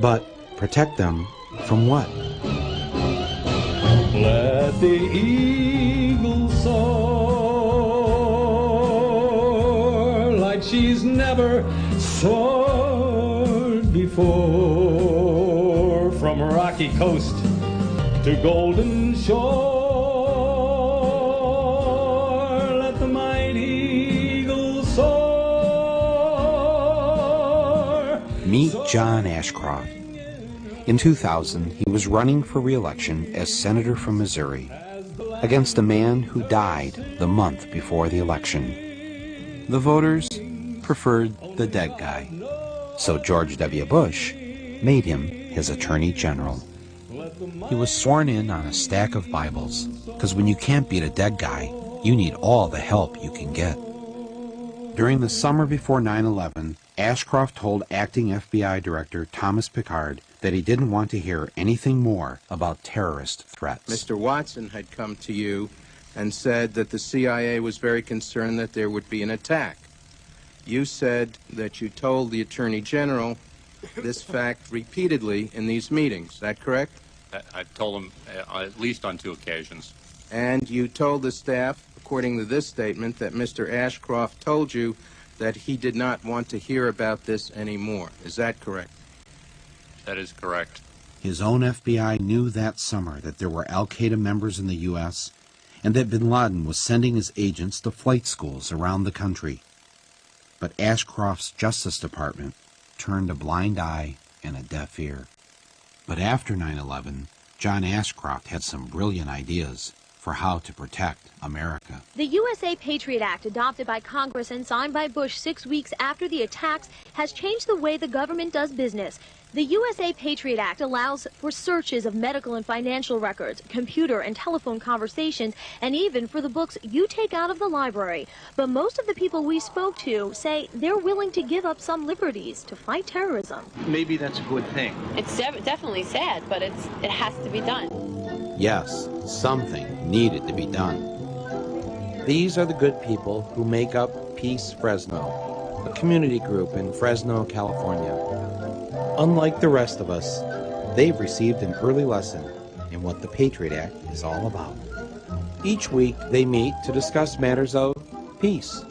But protect them from what? Let the eagle soar like she's never soared before, from rocky coast to golden shore. Let the mighty eagle soar. Meet John Ashcroft. In 2000, he was running for re-election as senator from Missouri against a man who died the month before the election. The voters preferred the dead guy, so George W. Bush made him his attorney general. He was sworn in on a stack of Bibles, because when you can't beat a dead guy, you need all the help you can get. During the summer before 9/11, Ashcroft told acting FBI Director Thomas Pickard that he didn't want to hear anything more about terrorist threats. Mr. Watson had come to you and said that the CIA was very concerned that there would be an attack. You said that you told the Attorney General this fact repeatedly in these meetings. Is that correct? I told him at least on 2 occasions. And you told the staff, according to this statement, that Mr. Ashcroft told you that he did not want to hear about this anymore. Is that correct? That is correct. His own FBI knew that summer that there were al-Qaeda members in the U.S. and that bin Laden was sending his agents to flight schools around the country. But Ashcroft's Justice Department turned a blind eye and a deaf ear. But after 9/11, John Ashcroft had some brilliant ideas for how to protect America. The USA Patriot Act, adopted by Congress and signed by Bush 6 weeks after the attacks, has changed the way the government does business. The USA Patriot Act allows for searches of medical and financial records, computer and telephone conversations, and even for the books you take out of the library. But most of the people we spoke to say they're willing to give up some liberties to fight terrorism. Maybe that's a good thing. It's definitely sad, but it has to be done. Yes, something needed to be done. These are the good people who make up Peace Fresno, a community group in Fresno, California. Unlike the rest of us, they've received an early lesson in what the Patriot Act is all about. Each week, they meet to discuss matters of peace.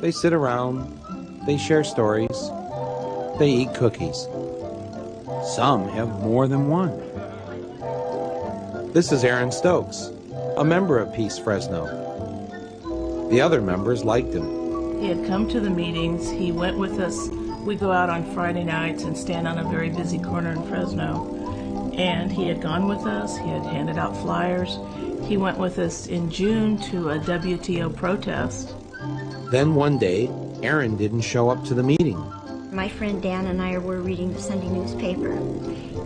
They sit around, they share stories, they eat cookies. Some have more than one. This is Aaron Stokes, a member of Peace Fresno. The other members liked him. He had come to the meetings. He went with us. We go out on Friday nights and stand on a very busy corner in Fresno. And he had gone with us. He had handed out flyers. He went with us in June to a WTO protest. Then one day, Aaron didn't show up to the meeting. My friend Dan and I were reading the Sunday newspaper.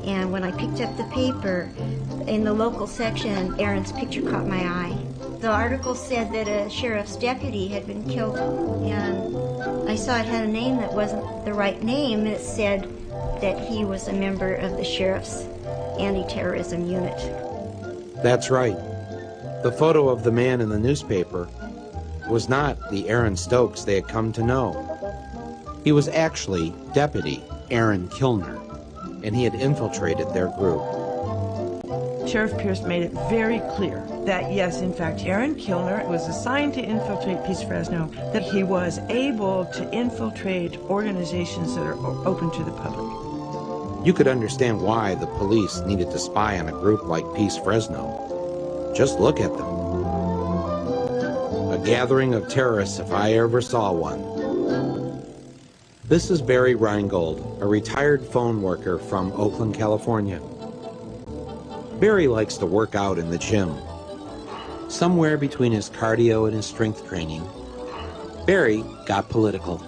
And when I picked up the paper, in the local section, Aaron's picture caught my eye. The article said that a sheriff's deputy had been killed, and I saw it had a name that wasn't the right name. It said that he was a member of the sheriff's anti-terrorism unit. That's right. The photo of the man in the newspaper was not the Aaron Stokes they had come to know. He was actually Deputy Aaron Kilner, and he had infiltrated their group. Sheriff Pierce made it very clear that, yes, in fact, Aaron Kilner was assigned to infiltrate Peace Fresno, that he was able to infiltrate organizations that are open to the public. You could understand why the police needed to spy on a group like Peace Fresno. Just look at them. A gathering of terrorists if I ever saw one. This is Barry Reingold, a retired phone worker from Oakland, California. Barry likes to work out in the gym. Somewhere between his cardio and his strength training, Barry got political.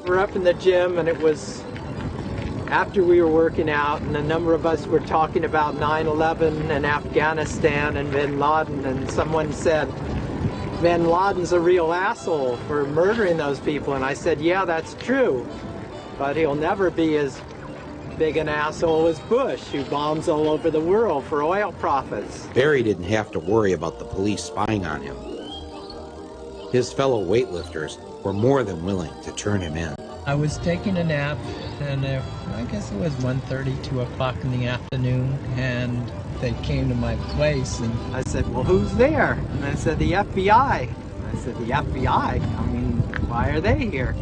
We're up in the gym, and it was after we were working out, and a number of us were talking about 9/11 and Afghanistan and bin Laden, and someone said, bin Laden's a real asshole for murdering those people. And I said, yeah, that's true, but he'll never be as big an asshole as Bush, who bombs all over the world for oil profits. Barry didn't have to worry about the police spying on him. His fellow weightlifters were more than willing to turn him in. I was taking a nap, and I guess it was 1:30, 2 o'clock in the afternoon, and they came to my place, and I said, well, who's there? And I said, the FBI. I said, the FBI? I mean, why are they here?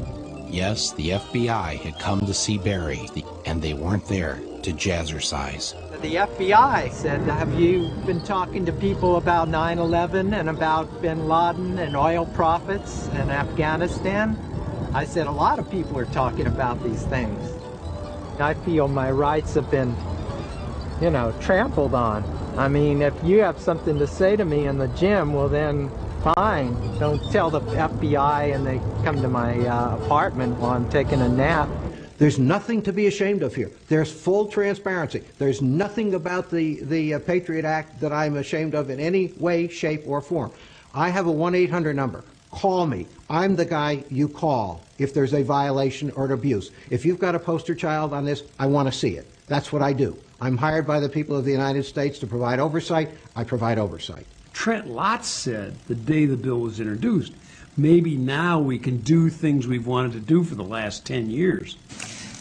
Yes, the FBI had come to see Barry, and they weren't there to jazzercise. The FBI said, have you been talking to people about 9/11 and about bin Laden and oil profits in Afghanistan? I said, a lot of people are talking about these things. I feel my rights have been, you know, trampled on. I mean, if you have something to say to me in the gym, well then, fine. Don't tell the FBI and they come to my apartment while I'm taking a nap. There's nothing to be ashamed of here. There's full transparency. There's nothing about the Patriot Act that I'm ashamed of in any way, shape, or form. I have a 1-800 number. Call me. I'm the guy you call if there's a violation or an abuse. If you've got a poster child on this, I want to see it. That's what I do. I'm hired by the people of the United States to provide oversight. I provide oversight. Trent Lott said the day the bill was introduced, maybe now we can do things we've wanted to do for the last 10 years.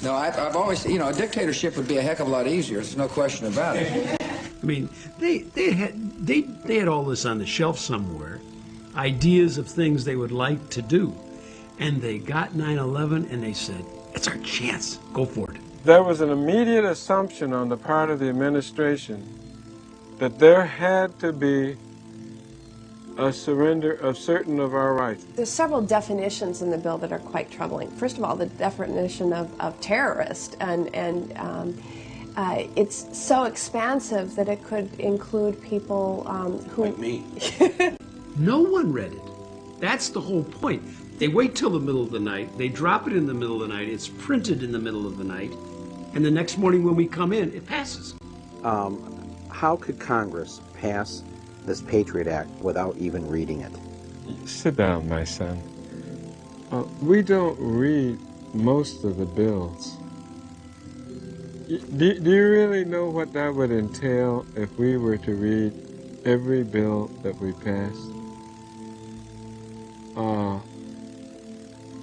No, I've always, you know, a dictatorship would be a heck of a lot easier. There's no question about it. I mean, they had all this on the shelf somewhere, ideas of things they would like to do. And they got 9/11 and they said, it's our chance. Go for it. There was an immediate assumption on the part of the administration that there had to be a surrender of certain of our rights. There's several definitions in the bill that are quite troubling. First of all, the definition of terrorist, and it's so expansive that it could include people who... Like me. No one read it. That's the whole point. They wait till the middle of the night, they drop it in the middle of the night, it's printed in the middle of the night, and the next morning when we come in, it passes. How could Congress pass this Patriot Act without even reading it? Sit down, my son. We don't read most of the bills. Do you really know what that would entail if we were to read every bill that we passed?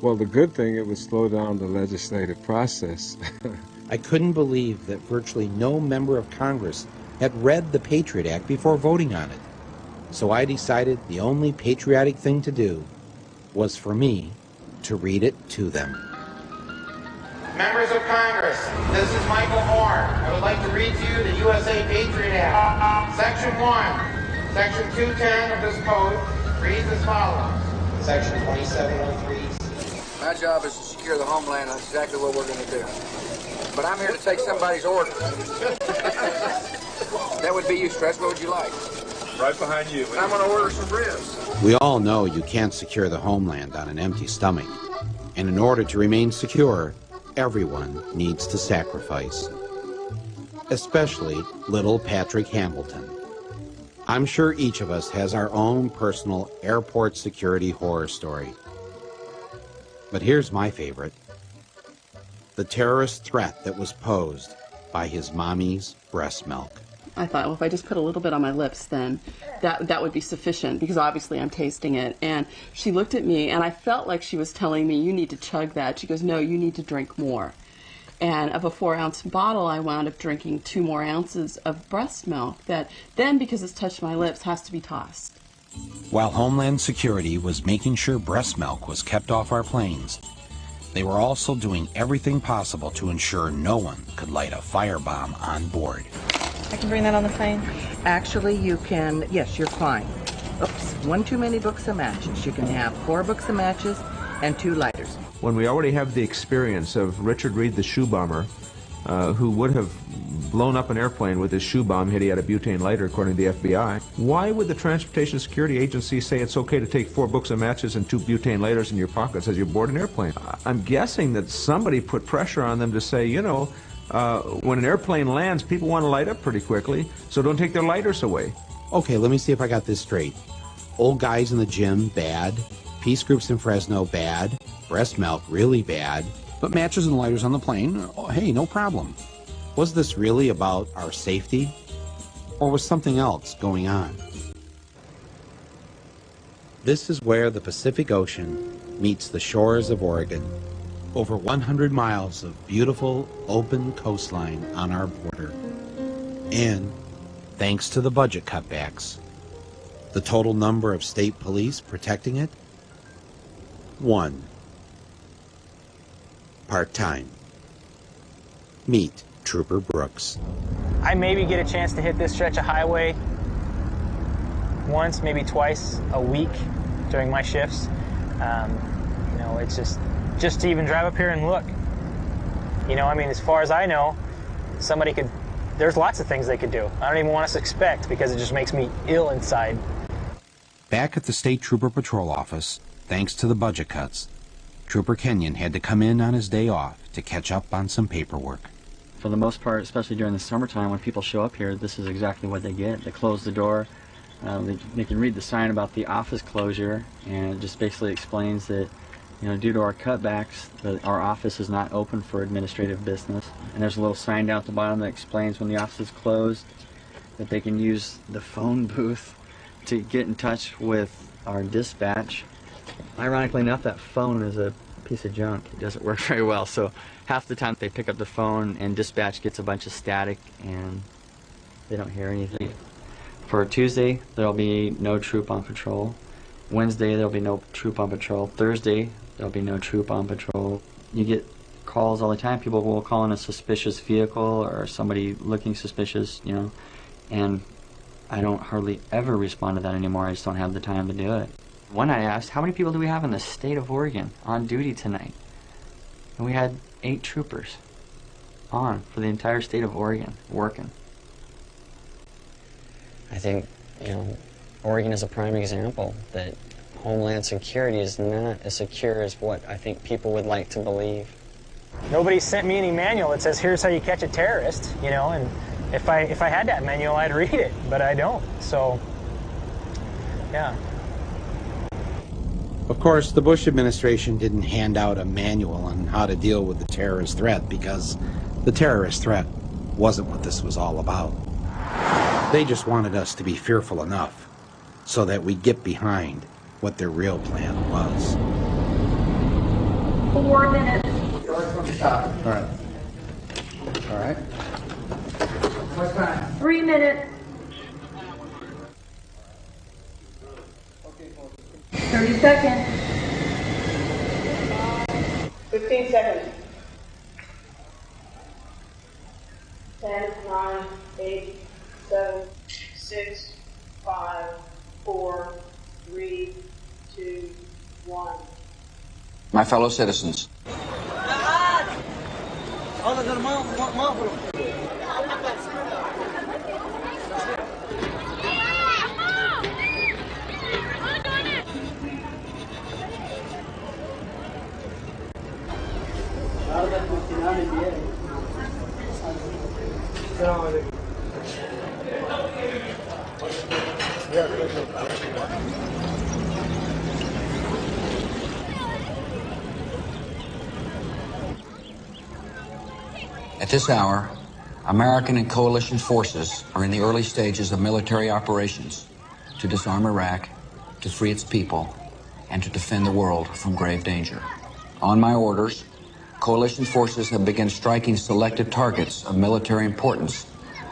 Well, the good thing, it would slow down the legislative process. I couldn't believe that virtually no member of Congress had read the Patriot Act before voting on it. So I decided the only patriotic thing to do was for me to read it to them. Members of Congress, this is Michael Moore. I would like to read to you the USA Patriot Act. Section 1, Section 210 of this code reads as follows. Section 2703. My job is to secure the homeland. That's exactly what we're going to do. But I'm here to take somebody's order. That would be you, Stress. What would you like? Right behind you. I'm going to order some ribs. We all know you can't secure the homeland on an empty stomach. And in order to remain secure, everyone needs to sacrifice. Especially little Patrick Hamilton. I'm sure each of us has our own personal airport security horror story. But here's my favorite. The terrorist threat that was posed by his mommy's breast milk. I thought, well, if I just put a little bit on my lips, then that would be sufficient, because obviously I'm tasting it. And she looked at me, and I felt like she was telling me, you need to chug that. She goes, no, you need to drink more. And of a 4-ounce bottle, I wound up drinking 2 more ounces of breast milk that then, because it's touched my lips, has to be tossed. While Homeland Security was making sure breast milk was kept off our planes, they were also doing everything possible to ensure no one could light a firebomb on board. I can bring that on the plane? Actually, you can, yes, you're fine. Oops, 1 too many books of matches. You can have 4 books of matches and 2 lighters. When we already have the experience of Richard Reed, the shoe bomber, who would have blown up an airplane with his shoe bomb had he had a butane lighter, according to the FBI, why would the Transportation Security Agency say it's okay to take 4 books of matches and 2 butane lighters in your pockets as you board an airplane? I'm guessing that somebody put pressure on them to say, you know, when an airplane lands, people want to light up pretty quickly, so don't take their lighters away. Okay, let me see if I got this straight. Old guys in the gym, bad. Peace groups in Fresno, bad. Breast milk, really bad. But matches and lighters on the plane, oh, hey, no problem. Was this really about our safety? Or was something else going on? This is where the Pacific Ocean meets the shores of Oregon. over 100 miles of beautiful, open coastline on our border. And, thanks to the budget cutbacks, the total number of state police protecting it? 1. Part-time. Meet Trooper Brooks. I maybe get a chance to hit this stretch of highway once, maybe twice a week during my shifts. You know, it's just to even drive up here and look. You know, I mean, as far as I know, somebody could, there's lots of things they could do. I don't even want to suspect because it just makes me ill inside. Back at the State Trooper Patrol Office, thanks to the budget cuts, Trooper Kenyon had to come in on his day off to catch up on some paperwork. For the most part, especially during the summertime when people show up here, this is exactly what they get. They close the door, they can read the sign about the office closure, and it just basically explains that, you know, due to our cutbacks, our office is not open for administrative business. And there's a little sign down at the bottom that explains when the office is closed that they can use the phone booth to get in touch with our dispatch. Ironically enough, that phone is a piece of junk. It doesn't work very well, so half the time they pick up the phone and dispatch gets a bunch of static and they don't hear anything. For Tuesday, there'll be no troop on patrol. Wednesday, there'll be no troop on patrol. Thursday, there'll be no troop on patrol. You get calls all the time. People will call in a suspicious vehicle or somebody looking suspicious, you know, and I don't hardly ever respond to that anymore. I just don't have the time to do it. One night I asked, how many people do we have in the state of Oregon on duty tonight? And we had 8 troopers on for the entire state of Oregon working. I think, you know, Oregon is a prime example that Homeland Security is not as secure as what I think people would like to believe. Nobody sent me any manual that says here's how you catch a terrorist, you know, and if I had that manual I'd read it, but I don't. So yeah. Of course, the Bush administration didn't hand out a manual on how to deal with the terrorist threat because the terrorist threat wasn't what this was all about. They just wanted us to be fearful enough so that we get behind what their real plan was. 4 minutes. All right. All right. What's time? 3 minutes. 30 seconds. 15 seconds. 10, 9, 8, 7, 6, 5, 4, 3, 2, 1. My fellow citizens, at this hour, American and coalition forces are in the early stages of military operations to disarm Iraq, to free its people, and to defend the world from grave danger. On my orders, coalition forces have begun striking selected targets of military importance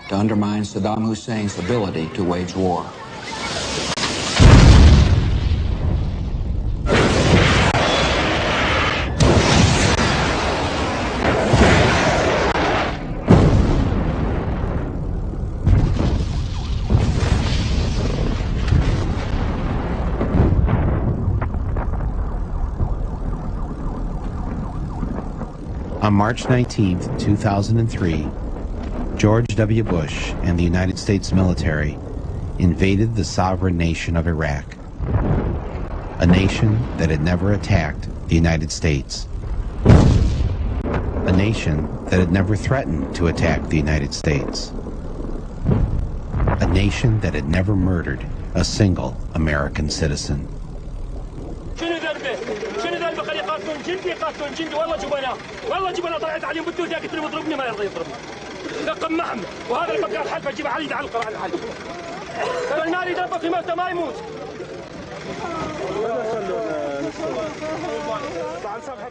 to undermine Saddam Hussein's ability to wage war. On March 19, 2003, George W. Bush and the United States military invaded the sovereign nation of Iraq, a nation that had never attacked the United States, a nation that had never threatened to attack the United States, a nation that had never murdered a single American citizen. قاتلون جندي والله جبنا طلعت عليهم بالدود قلت له يضربني ما يرضى يضربني لقم معهم وهذا اللي بقى الحلفه جيب علي يعلق على الحلفه ترى النار يدبق في موته ما يموت تعال صفحه